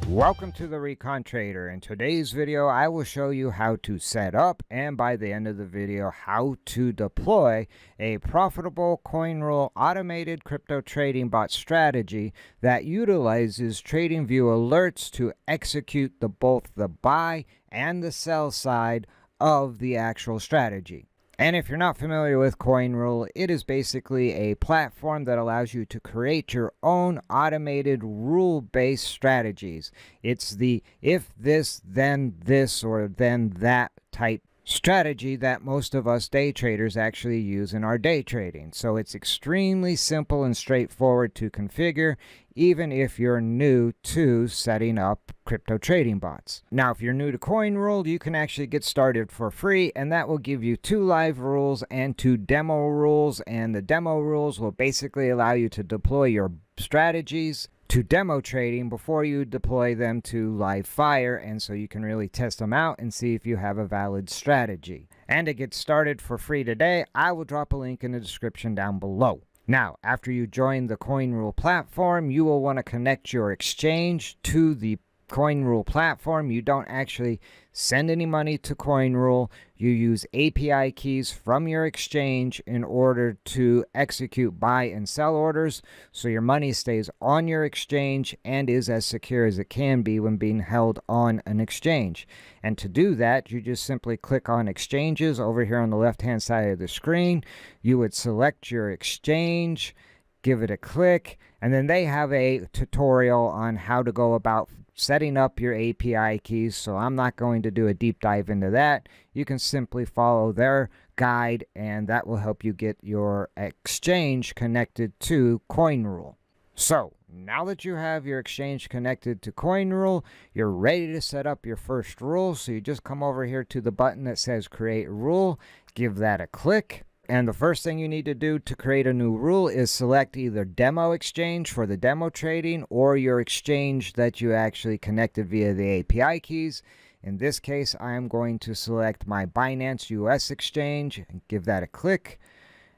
Welcome to the Recon Trader. In today's video, I will show you how to set up, and by the end of the video, how to deploy a profitable CoinRule automated crypto trading bot strategy that utilizes TradingView alerts to execute both the buy and the sell side of the actual strategy. And if you're not familiar with CoinRule, it is basically a platform that allows you to create your own automated rule-based strategies. It's the if this, then this, or then that type strategy that most of us day traders actually use in our day trading. So it's extremely simple and straightforward to configure, even if you're new to setting up crypto trading bots. Now, if you're new to CoinRule, you can actually get started for free, and that will give you 2 live rules and 2 demo rules. And the demo rules will basically allow you to deploy your strategies to demo trading before you deploy them to live fire, and so you can really test them out and see if you have a valid strategy. And to get started for free today, I will drop a link in the description down below. Now, after you join the CoinRule platform, you will want to connect your exchange to the CoinRule platform. You don't actually send any money to CoinRule. You use API keys from your exchange in order to execute buy and sell orders, so your money stays on your exchange and is as secure as it can be when being held on an exchange. And to do that, you just simply click on exchanges over here on the left hand side of the screen. You would select your exchange, give it a click, and then they have a tutorial on how to go about setting up your API keys, so I'm not going to do a deep dive into that. You can simply follow their guide, and that will help you get your exchange connected to CoinRule. So now that you have your exchange connected to CoinRule, you're ready to set up your first rule. So you just come over here to the button that says create rule, give that a click. And the first thing you need to do to create a new rule is select either demo exchange for the demo trading or your exchange that you actually connected via the API keys. In this case, I am going to select my Binance US exchange and give that a click.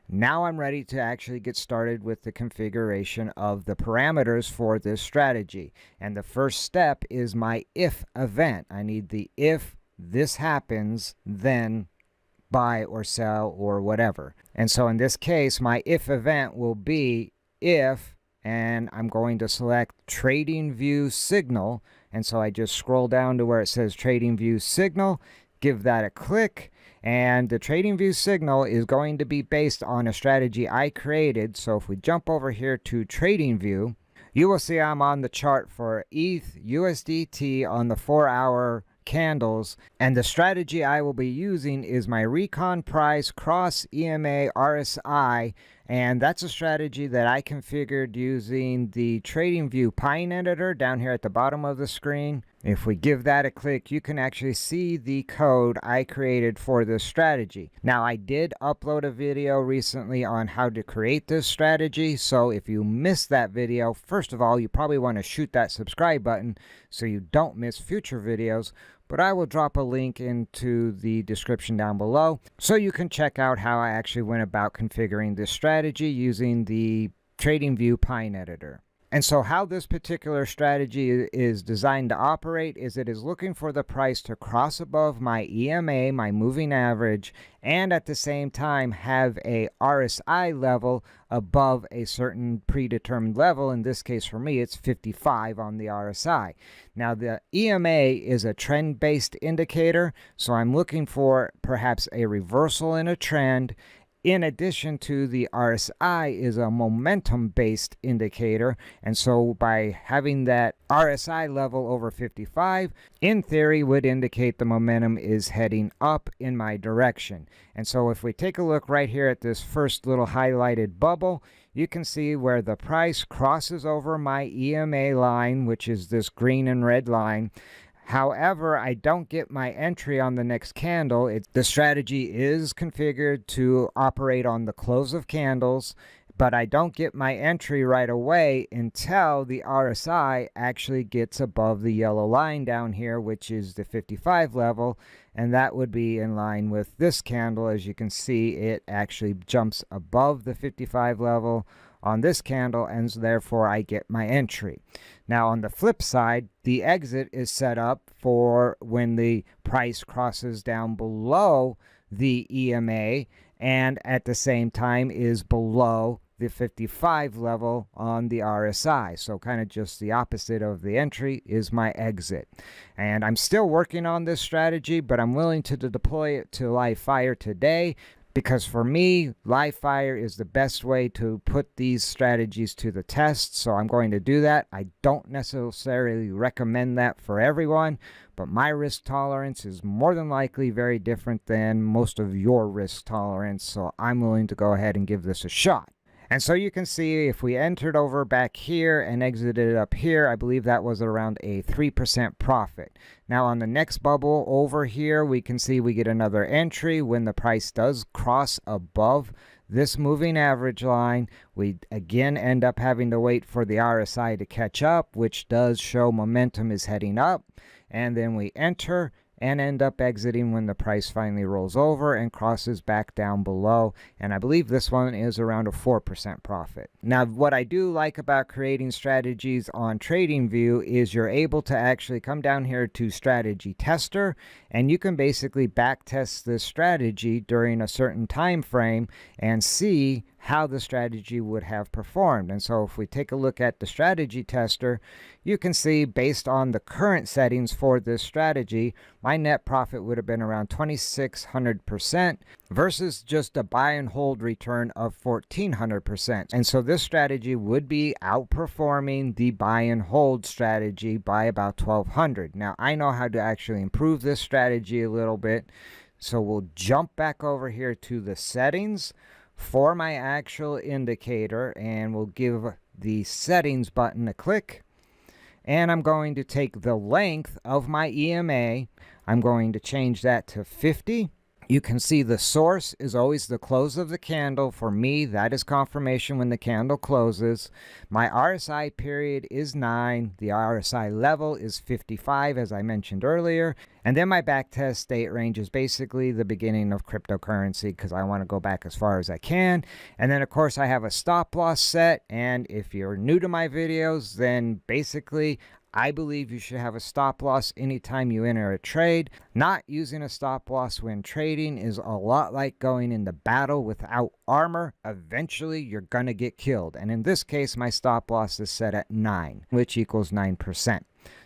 Now I'm ready to actually get started with the configuration of the parameters for this strategy. And the first step is my if event. I need the if this happens, then buy or sell or whatever. And so in this case, my if event will be if, and I'm going to select Tradingview signal. And so I just scroll down to where it says Tradingview signal, give that a click, and the Tradingview signal is going to be based on a strategy I created. So if we jump over here to Tradingview, you will see I'm on the chart for ETH USDT on the 4-hour candles, and the strategy I will be using is my Recon Price Cross EMA RSI, and that's a strategy that I configured using the TradingView Pine editor down here at the bottom of the screen. If we give that a click, you can actually see the code I created for this strategy. Now, I did upload a video recently on how to create this strategy, so if you missed that video, first of all, you probably want to shoot that subscribe button so you don't miss future videos. But I will drop a link into the description down below so you can check out how I actually went about configuring this strategy using the TradingView Pine editor. And so how this particular strategy is designed to operate is it is looking for the price to cross above my EMA, my moving average, and at the same time have a RSI level above a certain predetermined level. In this case for me, it's 55 on the RSI. Now the EMA is a trend-based indicator, so I'm looking for perhaps a reversal in a trend. In addition to the RSI is a momentum-based indicator, and so by having that RSI level over 55, in theory would indicate the momentum is heading up in my direction. And so if we take a look right here at this first little highlighted bubble, you can see where the price crosses over my EMA line, which is this green and red line. However, I don't get my entry on the next candle. The strategy is configured to operate on the close of candles, but I don't get my entry right away until the RSI actually gets above the yellow line down here, which is the 55 level, and that would be in line with this candle. As you can see, it actually jumps above the 55 level on this candle, and therefore I get my entry. Now on the flip side, the exit is set up for when the price crosses down below the EMA and at the same time is below the 55 level on the RSI. So kind of just the opposite of the entry is my exit. And I'm still working on this strategy, but I'm willing to deploy it to live fire today, because for me, live fire is the best way to put these strategies to the test. So I'm going to do that. I don't necessarily recommend that for everyone, but my risk tolerance is more than likely very different than most of your risk tolerance. So I'm willing to go ahead and give this a shot. And so you can see if we entered over back here and exited up here, I believe that was around a 3% profit. Now on the next bubble over here, we can see we get another entry when the price does cross above this moving average line. We again end up having to wait for the RSI to catch up, which does show momentum is heading up. And then we enter and end up exiting when the price finally rolls over and crosses back down below. And I believe this one is around a 4% profit. Now, what I do like about creating strategies on Tradingview is you're able to actually come down here to Strategy Tester, and you can basically back test this strategy during a certain time frame and see how the strategy would have performed. And so if we take a look at the strategy tester, you can see based on the current settings for this strategy, my net profit would have been around 2,600% versus just a buy and hold return of 1,400%. And so this strategy would be outperforming the buy and hold strategy by about 1,200. Now I know how to actually improve this strategy a little bit. So we'll jump back over here to the settings for my actual indicator, and we'll give the settings button a click. And I'm going to take the length of my EMA. I'm going to change that to 50. You can see the source is always the close of the candle. For me, that is confirmation when the candle closes. My RSI period is 9. The RSI level is 55, as I mentioned earlier. And then my backtest date range is basically the beginning of cryptocurrency, because I want to go back as far as I can. And then, of course, I have a stop loss set. And if you're new to my videos, then basically I believe you should have a stop loss anytime you enter a trade. Not using a stop loss when trading is a lot like going into battle without armor. Eventually, you're going to get killed. And in this case, my stop loss is set at 9, which equals 9%.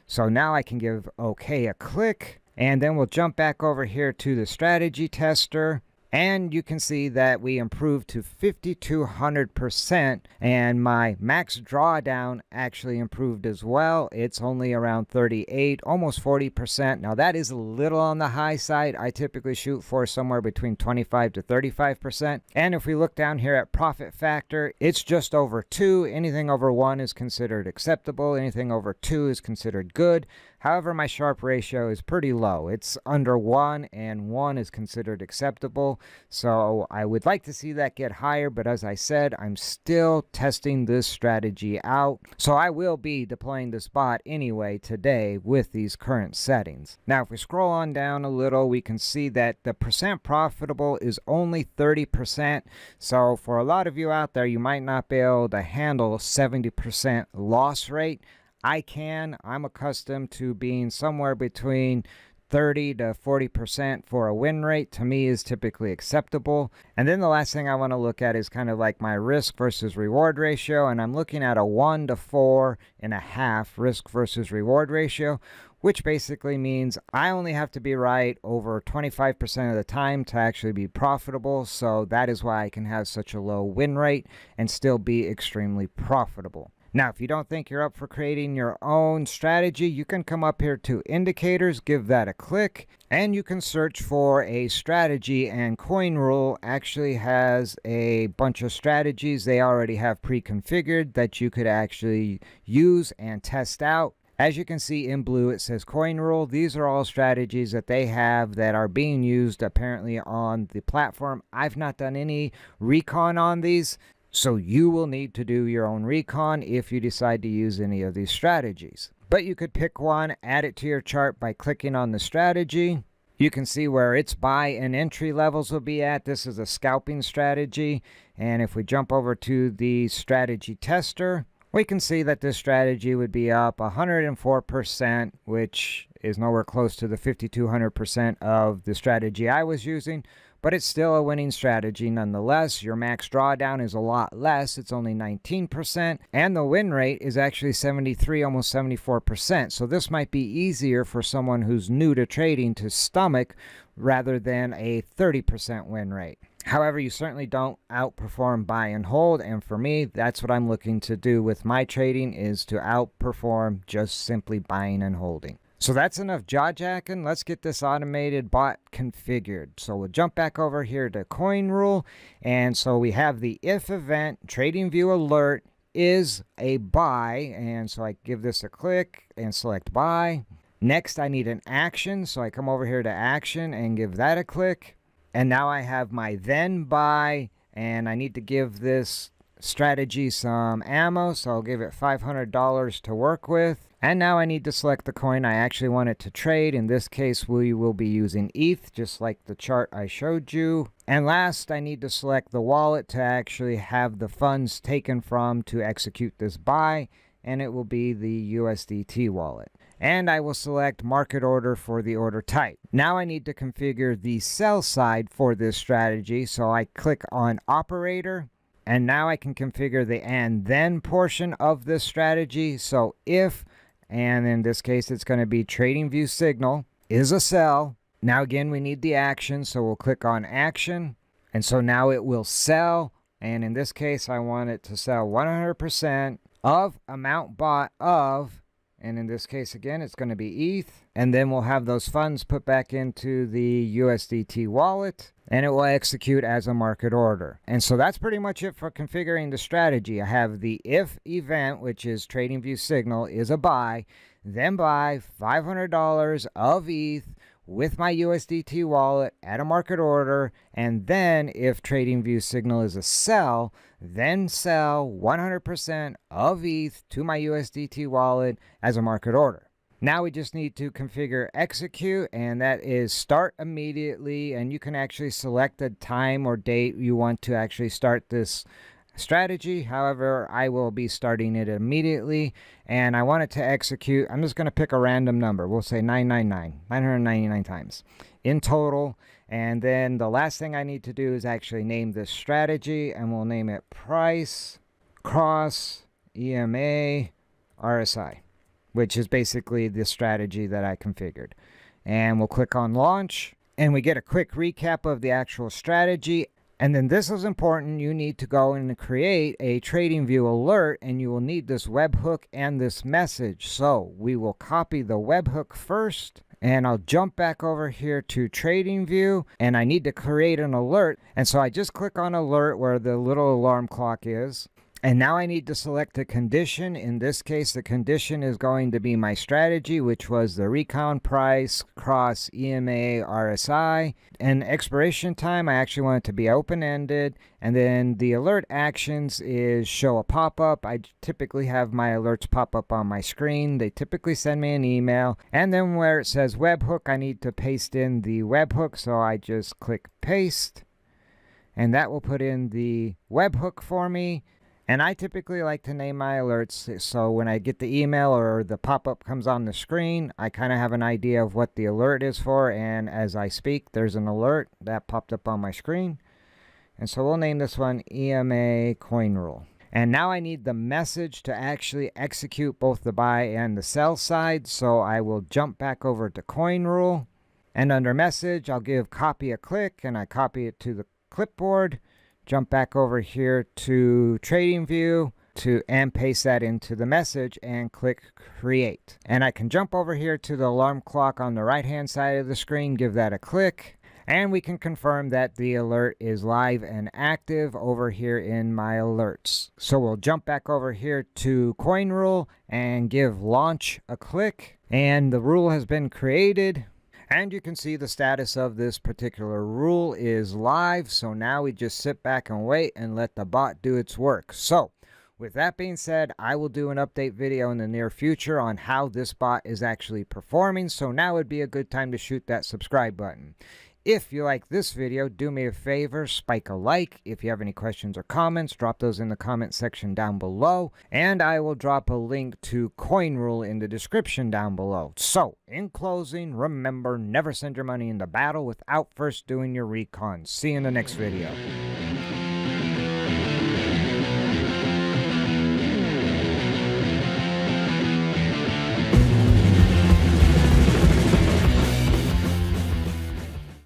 So now I can give OK a click. And then we'll jump back over here to the strategy tester. And you can see that we improved to 5,200%, and my max drawdown actually improved as well. It's only around 38, almost 40%. Now that is a little on the high side. I typically shoot for somewhere between 25 to 35%. And if we look down here at profit factor, it's just over 2. Anything over 1 is considered acceptable. Anything over 2 is considered good. However, my Sharpe ratio is pretty low. It's under 1, and 1 is considered acceptable. So I would like to see that get higher, but as I said, I'm still testing this strategy out. So I will be deploying this bot anyway today with these current settings. Now, if we scroll on down a little, we can see that the percent profitable is only 30%. So for a lot of you out there, you might not be able to handle 70% loss rate. I can. I'm accustomed to being somewhere between 30 to 40% for a win rate. To me is typically acceptable. And then the last thing I want to look at is kind of like my risk versus reward ratio. And I'm looking at a 1 to 4.5 risk versus reward ratio, which basically means I only have to be right over 25% of the time to actually be profitable. So that is why I can have such a low win rate and still be extremely profitable. Now, if you don't think you're up for creating your own strategy, you can come up here to indicators, give that a click, and you can search for a strategy. And CoinRule actually has a bunch of strategies they already have pre-configured that you could actually use and test out. As you can see in blue, it says CoinRule. These are all strategies that they have that are being used apparently on the platform. I've not done any recon on these. So you will need to do your own recon if you decide to use any of these strategies. But you could pick one, add it to your chart by clicking on the strategy. You can see where its buy and entry levels will be at. This is a scalping strategy. And if we jump over to the strategy tester, we can see that this strategy would be up 104%, which is nowhere close to the 5,200% of the strategy I was using. But it's still a winning strategy nonetheless. Your max drawdown is a lot less. It's only 19%. And the win rate is actually 73, almost 74%. So this might be easier for someone who's new to trading to stomach rather than a 30% win rate. However, you certainly don't outperform buy and hold. And for me, that's what I'm looking to do with my trading, is to outperform just simply buying and holding. So that's enough jaw-jacking. Let's get this automated bot configured. So we'll jump back over here to coin rule. And so we have the if event, Tradingview alert is a buy. And so I give this a click and select buy. Next, I need an action. So I come over here to action and give that a click. And now I have my then buy. And I need to give this strategy some ammo. So I'll give it $500 to work with. And now I need to select the coin I actually want it to trade. In this case, we will be using ETH, just like the chart I showed you. And last, I need to select the wallet to actually have the funds taken from to execute this buy. And it will be the USDT wallet. And I will select market order for the order type. Now I need to configure the sell side for this strategy. So I click on operator. And now I can configure the and then portion of this strategy. So if, and in this case, it's going to be Tradingview signal is a sell. Now again, we need the action. So we'll click on action. And so now it will sell. And in this case, I want it to sell 100% of amount bought of, and in this case, again, it's going to be ETH. And then we'll have those funds put back into the USDT wallet. And it will execute as a market order. And so that's pretty much it for configuring the strategy. I have the if event, which is Tradingview signal, is a buy. Then buy $500 of ETH with my USDT wallet at a market order. And then if Tradingview signal is a sell, then sell 100% of ETH to my USDT wallet as a market order. Now we just need to configure execute, and that is start immediately. And you can actually select the time or date you want to actually start this strategy. However, I will be starting it immediately, and I want it to execute. I'm just going to pick a random number. We'll say 999 times in total. And then the last thing I need to do is actually name this strategy, and we'll name it price cross EMA RSI, which is basically the strategy that I configured. And we'll click on launch, and we get a quick recap of the actual strategy. And then this is important. You need to go and create a Tradingview alert, and you will need this webhook and this message. So we will copy the webhook first, and I'll jump back over here to Tradingview, and I need to create an alert. And so I just click on alert where the little alarm clock is. And now I need to select a condition. In this case, the condition is going to be my strategy, which was the recon price cross EMA RSI. And expiration time, I actually want it to be open-ended. And then the alert actions is show a pop-up. I typically have my alerts pop up on my screen. They typically send me an email. And then where it says webhook, I need to paste in the webhook. So I just click paste. And that will put in the webhook for me. And I typically like to name my alerts, so when I get the email or the pop-up comes on the screen, I kind of have an idea of what the alert is for. And as I speak, there's an alert that popped up on my screen. And so we'll name this one EMA coin rule. And now I need the message to actually execute both the buy and the sell side. So I will jump back over to coin rule. And under message, I'll give copy a click, and I copy it to the clipboard. Jump back over here to Tradingview and paste that into the message and click create. And I can jump over here to the alarm clock on the right hand side of the screen, give that a click, and we can confirm that the alert is live and active over here in my alerts. So we'll jump back over here to coin rule and give launch a click, and the rule has been created. And you can see the status of this particular rule is live. So now we just sit back and wait and let the bot do its work. So with that being said, I will do an update video in the near future on how this bot is actually performing. So now would be a good time to shoot that subscribe button. If you like this video, do me a favor, spike a like. If you have any questions or comments, drop those in the comment section down below. And I will drop a link to CoinRule in the description down below. So, in closing, remember, never send your money into battle without first doing your recon. See you in the next video.